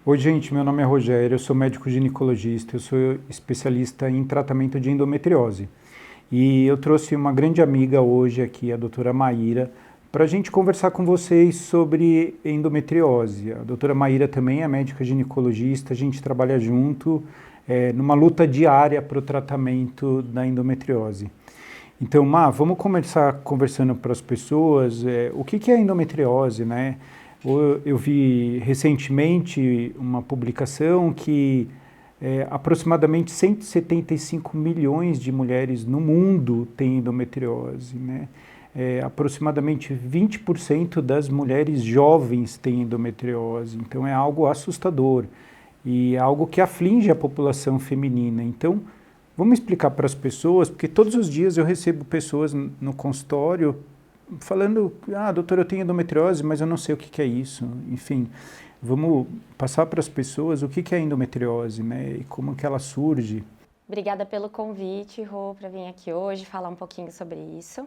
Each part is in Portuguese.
Oi, gente, meu nome é Rogério, eu sou médico ginecologista, eu sou especialista em tratamento de endometriose. E eu trouxe uma grande amiga hoje aqui, a doutora Maíra, para a gente conversar com vocês sobre endometriose. A doutora Maíra também é médica ginecologista, a gente trabalha junto numa luta diária para o tratamento da endometriose. Então, vamos começar conversando para as pessoas o que é endometriose, né? Eu vi recentemente uma publicação que aproximadamente 175 milhões de mulheres no mundo têm endometriose, né? Aproximadamente 20% das mulheres jovens têm endometriose, então é algo assustador e é algo que aflige a população feminina. Então, vamos explicar para as pessoas, porque todos os dias eu recebo pessoas no consultório falando, doutor, eu tenho endometriose, mas eu não sei o que é isso. Enfim, vamos passar para as pessoas o que é endometriose, né, e como que ela surge. Obrigada pelo convite, Rô, para vir aqui hoje falar um pouquinho sobre isso.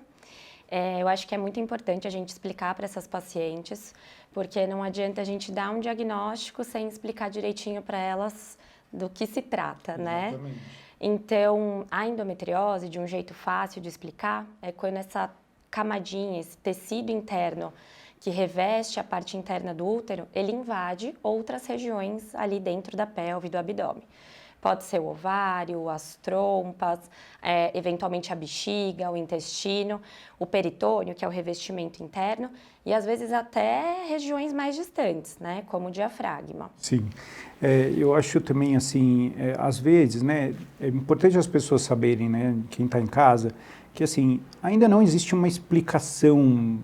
Eu acho que é muito importante a gente explicar para essas pacientes, porque não adianta a gente dar um diagnóstico sem explicar direitinho para elas do que se trata, né? Exatamente. Então, a endometriose, de um jeito fácil de explicar, é quando essa camadinha, esse tecido interno que reveste a parte interna do útero, ele invade outras regiões ali dentro da pelve, do abdômen. Pode ser o ovário, as trompas, eventualmente a bexiga, o intestino, o peritônio, que é o revestimento interno, e às vezes até regiões mais distantes, né, como o diafragma. Sim, eu acho também assim, às vezes, né, é importante as pessoas saberem, né, quem está em casa, que assim, ainda não existe uma explicação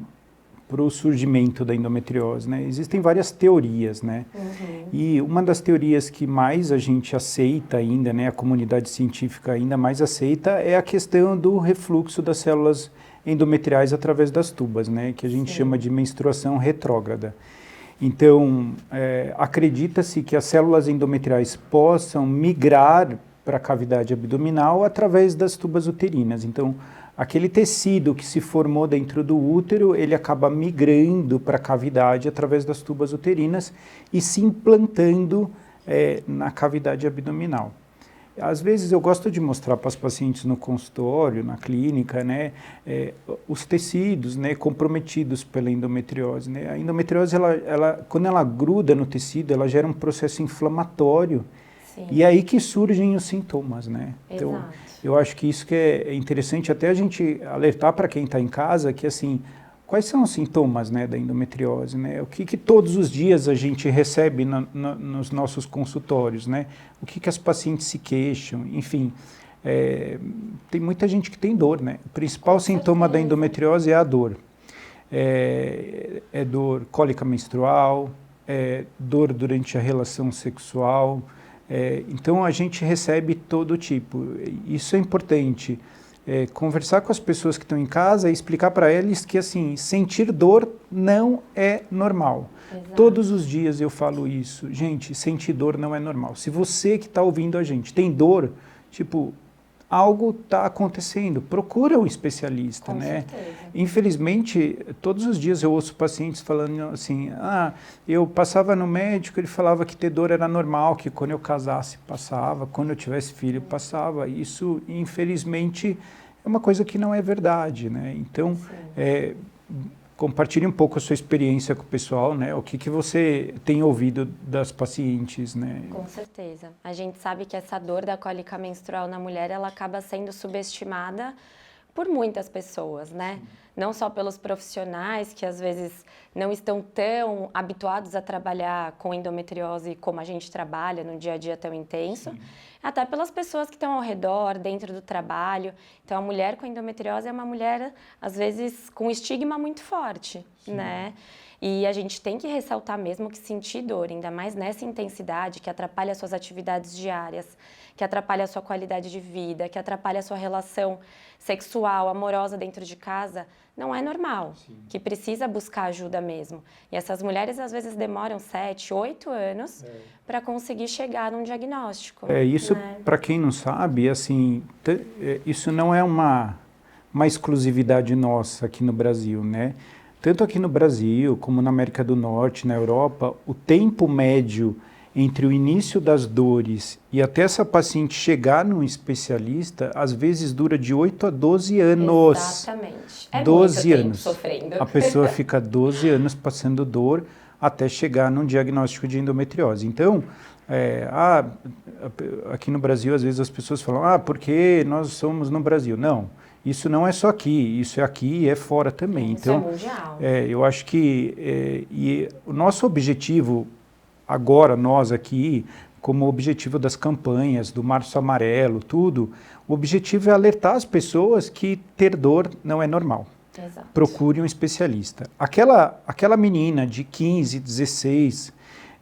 para o surgimento da endometriose, né? Existem várias teorias, né? E uma das teorias que mais a gente aceita ainda, né, a comunidade científica ainda mais aceita, é a questão do refluxo das células endometriais através das tubas, né, que a gente chama de menstruação retrógrada. Então, acredita-se que as células endometriais possam migrar para a cavidade abdominal através das tubas uterinas. Então, aquele tecido que se formou dentro do útero, ele acaba migrando para a cavidade através das tubas uterinas e se implantando na cavidade abdominal. Às vezes eu gosto de mostrar para as pacientes no consultório, na clínica, né, os tecidos, né, comprometidos pela endometriose, né. A endometriose, quando ela gruda no tecido, ela gera um processo inflamatório. Sim. E é aí que surgem os sintomas, né? Então, Exato. eu acho que isso que é interessante até a gente alertar para quem está em casa que, assim, quais são os sintomas, né, da endometriose, né? O que todos os dias a gente recebe nos nossos consultórios, né? O que as pacientes se queixam, enfim. Tem muita gente que tem dor, né? O principal sintoma da endometriose é a dor. É dor cólica menstrual, dor durante a relação sexual. Então, a gente recebe todo tipo. Isso é importante. Conversar com as pessoas que estão em casa e explicar para eles que, assim, sentir dor não é normal. Exato. Todos os dias eu falo isso. Gente, sentir dor não é normal. Se você que está ouvindo a gente tem dor, tipo, algo está acontecendo, procura um especialista, Com né? certeza. Infelizmente, todos os dias eu ouço pacientes falando assim, eu passava no médico, ele falava que ter dor era normal, que quando eu casasse passava, quando eu tivesse filho passava. Isso, infelizmente, é uma coisa que não é verdade, né? Então, compartilhe um pouco a sua experiência com o pessoal, né? O que você tem ouvido das pacientes, né? Com certeza. A gente sabe que essa dor da cólica menstrual na mulher, ela acaba sendo subestimada por muitas pessoas, né? Não só pelos profissionais que às vezes não estão tão habituados a trabalhar com endometriose como a gente trabalha no dia a dia tão intenso, até pelas pessoas que estão ao redor, dentro do trabalho. Então, a mulher com endometriose é uma mulher, às vezes, com estigma muito forte, né? E a gente tem que ressaltar mesmo que sentir dor, ainda mais nessa intensidade, que atrapalha suas atividades diárias, que atrapalha a sua qualidade de vida, que atrapalha a sua relação sexual, amorosa dentro de casa, não é normal, que precisa buscar ajuda mesmo. E essas mulheres às vezes demoram 7, 8 anos para conseguir chegar num diagnóstico. Isso, Né? para quem não sabe, assim, isso não é uma exclusividade nossa aqui no Brasil, né? Tanto aqui no Brasil, como na América do Norte, na Europa, o tempo médio entre o início das dores e até essa paciente chegar num especialista, às vezes dura de 8 a 12 anos. Exatamente. É 12 muito tempo anos. sofrendo. A pessoa fica 12 anos passando dor até chegar num diagnóstico de endometriose. Então, aqui no Brasil, às vezes as pessoas falam, porque nós somos no Brasil. Não, isso não é só aqui, isso é aqui e é fora também. Isso então, é mundial. Eu acho que e o nosso objetivo, agora nós aqui, como objetivo das campanhas, do Março Amarelo, tudo, o objetivo é alertar as pessoas que ter dor não é normal. Exato. Procure um especialista. Aquela menina de 15, 16,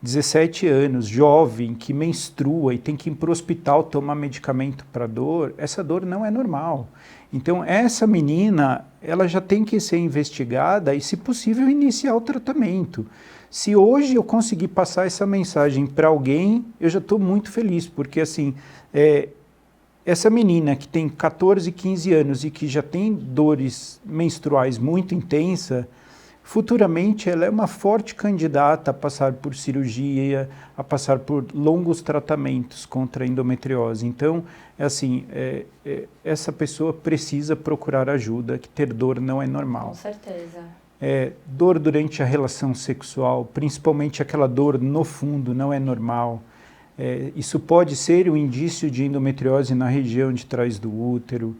17 anos, jovem, que menstrua e tem que ir para o hospital tomar medicamento para dor, essa dor não é normal. Então, essa menina, ela já tem que ser investigada e, se possível, iniciar o tratamento. Se hoje eu conseguir passar essa mensagem para alguém, eu já estou muito feliz, porque assim, essa menina que tem 14, 15 anos e que já tem dores menstruais muito intensas, futuramente ela é uma forte candidata a passar por cirurgia, a passar por longos tratamentos contra a endometriose. Então, essa pessoa precisa procurar ajuda, que ter dor não é normal. Com certeza. Dor durante a relação sexual, principalmente aquela dor no fundo, não é normal. Isso pode ser um indício de endometriose na região de trás do útero.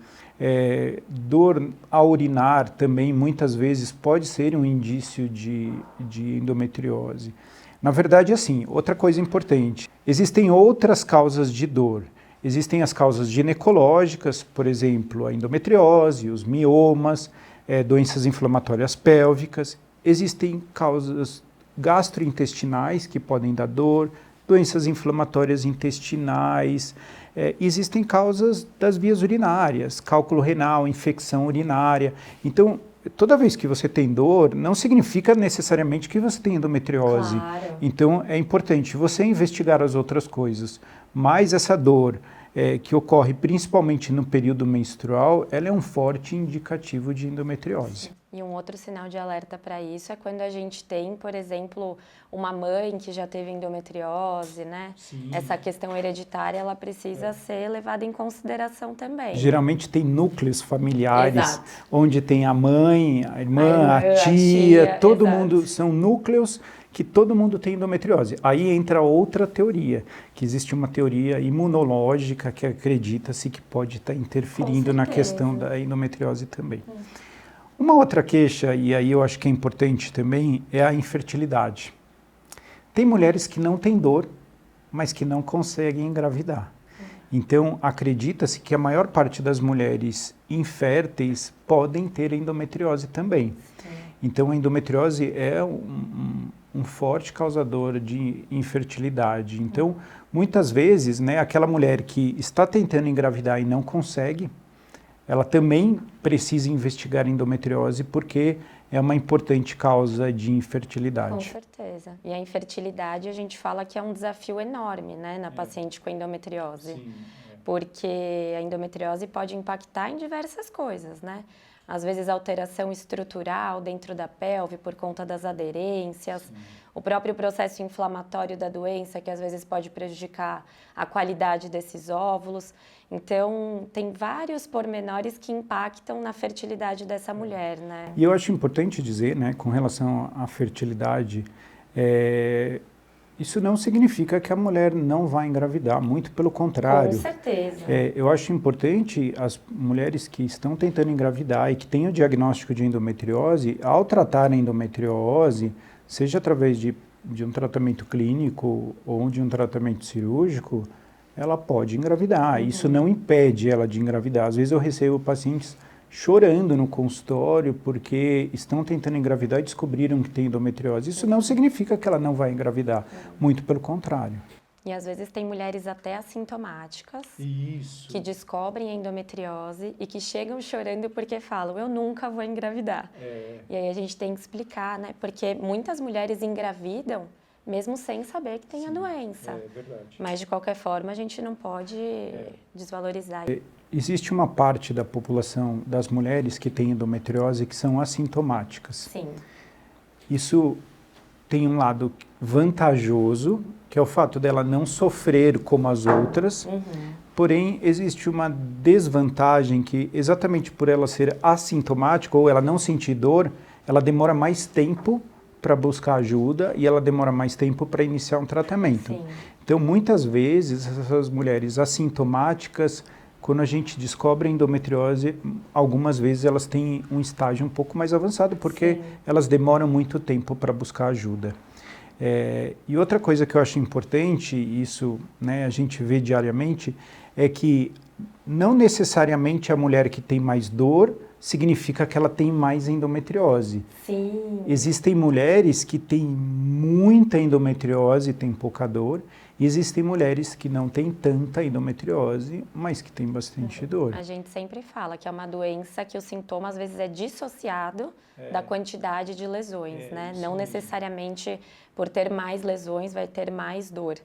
Dor ao urinar também, muitas vezes, pode ser um indício de endometriose. Na verdade, assim, outra coisa importante, existem outras causas de dor. Existem as causas ginecológicas, por exemplo, a endometriose, os miomas, doenças inflamatórias pélvicas. Existem causas gastrointestinais que podem dar dor, doenças inflamatórias intestinais. Existem causas das vias urinárias, cálculo renal, infecção urinária. Então, toda vez que você tem dor, não significa necessariamente que você tem endometriose. Claro. Então, é importante você investigar as outras coisas. Mas essa dor que ocorre principalmente no período menstrual, ela é um forte indicativo de endometriose. E um outro sinal de alerta para isso é quando a gente tem, por exemplo, uma mãe que já teve endometriose, né? Sim. Essa questão hereditária, ela precisa ser levada em consideração também. Geralmente tem núcleos familiares, Exato. onde tem a mãe, a irmã, a tia, todo exato. mundo, são núcleos que todo mundo tem endometriose. Aí entra outra teoria, que existe uma teoria imunológica que acredita-se que pode estar interferindo na questão da endometriose também. Uma outra queixa, e aí eu acho que é importante também, é a infertilidade. Tem mulheres que não têm dor, mas que não conseguem engravidar. Então, acredita-se que a maior parte das mulheres inférteis podem ter endometriose também. Então, a endometriose é um forte causador de infertilidade. Então, muitas vezes, né, aquela mulher que está tentando engravidar e não consegue, ela também precisa investigar a endometriose porque é uma importante causa de infertilidade. Com certeza. E a infertilidade, a gente fala que é um desafio enorme, né, na paciente com endometriose. Sim, Porque a endometriose pode impactar em diversas coisas, né? Às vezes alteração estrutural dentro da pelve por conta das aderências, o próprio processo inflamatório da doença, que às vezes pode prejudicar a qualidade desses óvulos. Então, tem vários pormenores que impactam na fertilidade dessa mulher, né? E eu acho importante dizer, né, com relação à fertilidade, isso não significa que a mulher não vai engravidar, muito pelo contrário. Com certeza. Eu acho importante as mulheres que estão tentando engravidar e que têm o diagnóstico de endometriose, ao tratar a endometriose, seja através de um tratamento clínico ou de um tratamento cirúrgico, ela pode engravidar. Isso não impede ela de engravidar. Às vezes eu recebo pacientes chorando no consultório porque estão tentando engravidar e descobriram que tem endometriose. Isso não significa que ela não vai engravidar, muito pelo contrário. E às vezes tem mulheres até assintomáticas que descobrem a endometriose e que chegam chorando porque falam, eu nunca vou engravidar. E aí a gente tem que explicar, né? Porque muitas mulheres engravidam mesmo sem saber que tem a doença. É verdade. Mas de qualquer forma a gente não pode desvalorizar. Existe uma parte da população das mulheres que tem endometriose que são assintomáticas. Sim. Isso tem um lado vantajoso que é o fato dela não sofrer como as outras, porém existe uma desvantagem que exatamente por ela ser assintomática ou ela não sentir dor, ela demora mais tempo para buscar ajuda e ela demora mais tempo para iniciar um tratamento. Sim. Então, muitas vezes, essas mulheres assintomáticas, quando a gente descobre a endometriose, algumas vezes elas têm um estágio um pouco mais avançado, porque Sim. elas demoram muito tempo para buscar ajuda. E outra coisa que eu acho importante, isso, né, a gente vê diariamente, é que não necessariamente a mulher que tem mais dor significa que ela tem mais endometriose. Sim. Existem mulheres que têm muita endometriose e têm pouca dor, e existem mulheres que não têm tanta endometriose, mas que têm bastante dor. A gente sempre fala que é uma doença que o sintoma às vezes é dissociado da quantidade de lesões, né? isso Não mesmo. necessariamente por ter mais lesões vai ter mais dor,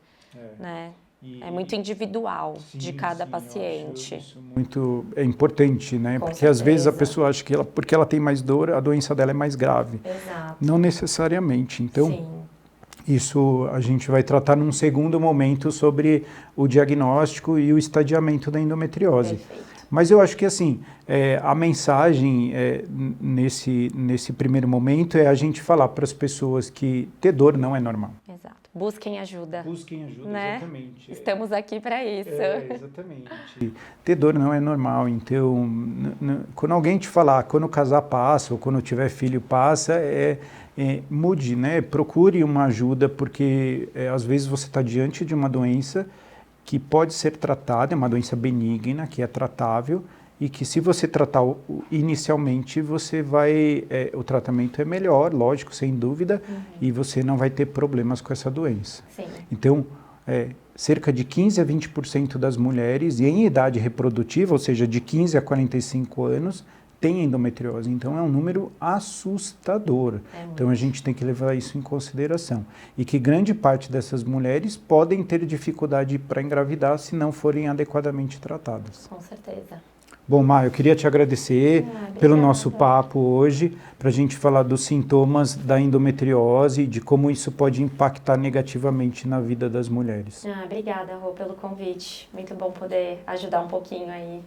né? É muito individual de cada paciente. Eu acho isso muito importante, né? Com Porque às vezes a certeza. pessoa acha que porque ela tem mais dor, a doença dela é mais grave. Exato. Não necessariamente. Então, Sim. isso a gente vai tratar num segundo momento sobre o diagnóstico e o estadiamento da endometriose. Perfeito. Mas eu acho que assim, a mensagem nesse primeiro momento é a gente falar para as pessoas que ter dor não é normal. Exato. Busquem ajuda. Busquem ajuda, Né? exatamente. Estamos aqui para isso. Exatamente. Ter dor não é normal, então, quando alguém te falar, quando casar passa, ou quando tiver filho passa, mude, né? Procure uma ajuda, porque às vezes você está diante de uma doença que pode ser tratada, é uma doença benigna, que é tratável, e que se você tratar inicialmente, o tratamento é melhor, lógico, sem dúvida, e você não vai ter problemas com essa doença. Sim. Então, cerca de 15 a 20% das mulheres em idade reprodutiva, ou seja, de 15 a 45 anos, têm endometriose. Então, é um número assustador. Então, a gente tem que levar isso em consideração. E que grande parte dessas mulheres podem ter dificuldade para engravidar se não forem adequadamente tratadas. Com certeza. Bom, Má, eu queria te agradecer pelo obrigada. nosso papo hoje, para a gente falar dos sintomas da endometriose e de como isso pode impactar negativamente na vida das mulheres. Obrigada, Rô, pelo convite. Muito bom poder ajudar um pouquinho aí